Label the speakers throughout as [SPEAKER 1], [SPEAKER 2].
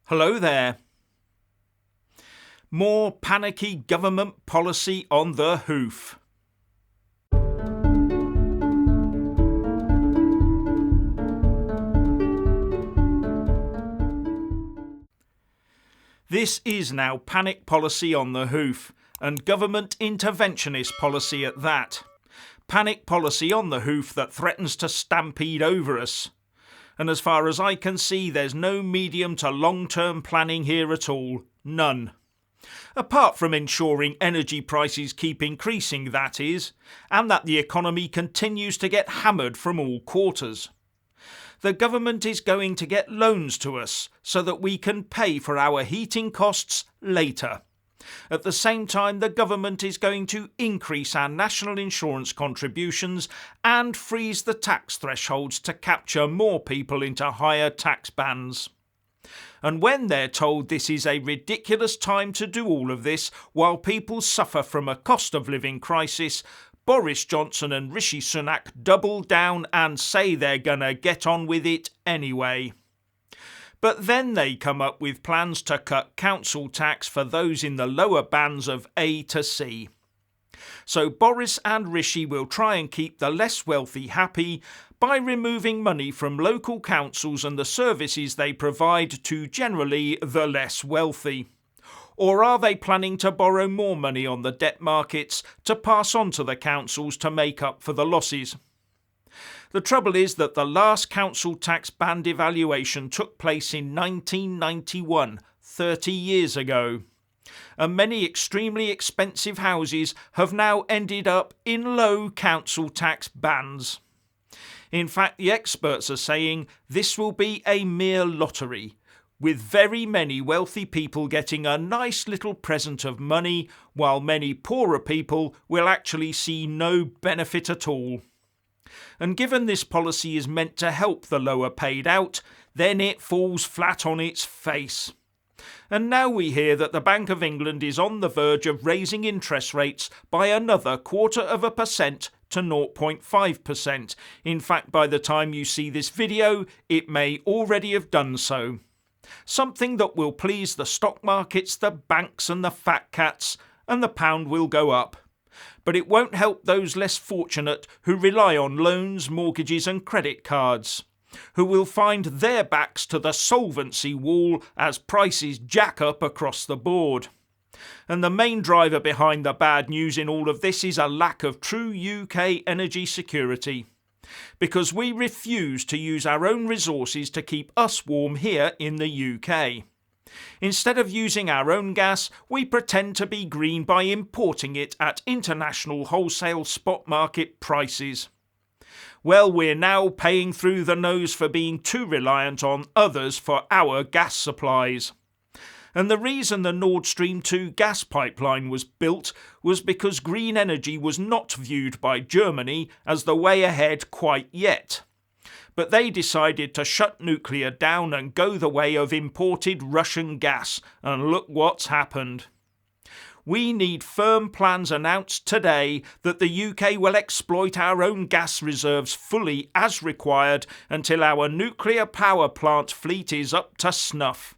[SPEAKER 1] Hello there. More panicky government policy on the hoof. This is now panic policy on the hoof, and government interventionist policy at that. Panic policy on the hoof that threatens to stampede over us. And as far as I can see, there's no medium to long-term planning here at all. None. Apart from ensuring energy prices keep increasing, that is, and that the economy continues to get hammered from all quarters. The government is going to get loans to us so that we can pay for our heating costs later. At the same time, the government is going to increase our national insurance contributions and freeze the tax thresholds to capture more people into higher tax bands. And when they're told this is a ridiculous time to do all of this while people suffer from a cost of living crisis, Boris Johnson and Rishi Sunak double down and say they're gonna get on with it anyway. But then they come up with plans to cut council tax for those in the lower bands of A to C. So Boris and Rishi will try and keep the less wealthy happy by removing money from local councils and the services they provide to generally the less wealthy. Or are they planning to borrow more money on the debt markets to pass on to the councils to make up for the losses? The trouble is that the last council tax band evaluation took place in 1991, 30 years ago. And many extremely expensive houses have now ended up in low council tax bands. In fact, the experts are saying this will be a mere lottery, with very many wealthy people getting a nice little present of money, while many poorer people will actually see no benefit at all. And given this policy is meant to help the lower paid out, then it falls flat on its face. And now we hear that the Bank of England is on the verge of raising interest rates by another 0.25% to 0.5%. In fact, by the time you see this video, it may already have done so. Something that will please the stock markets, the banks and the fat cats, and the pound will go up. But it won't help those less fortunate who rely on loans, mortgages and credit cards, who will find their backs to the solvency wall as prices jack up across the board. And the main driver behind the bad news in all of this is a lack of true UK energy security. Because we refuse to use our own resources to keep us warm here in the UK. Instead of using our own gas, we pretend to be green by importing it at international wholesale spot market prices. Well, we're now paying through the nose for being too reliant on others for our gas supplies. And the reason the Nord Stream 2 gas pipeline was built was because green energy was not viewed by Germany as the way ahead quite yet. But they decided to shut nuclear down and go the way of imported Russian gas, and look what's happened. We need firm plans announced today that the UK will exploit our own gas reserves fully as required until our nuclear power plant fleet is up to snuff.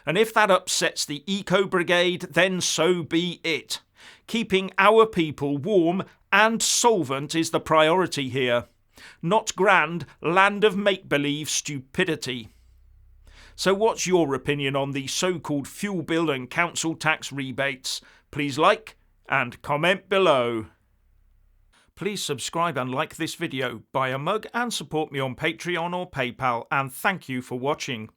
[SPEAKER 1] And if that upsets the Eco Brigade, then so be it. Keeping our people warm and solvent is the priority here. Not grand, land of make-believe stupidity. So what's your opinion on the so-called fuel bill and council tax rebates? Please like and comment below. Please subscribe and like this video, buy a mug and support me on Patreon or PayPal, and thank you for watching.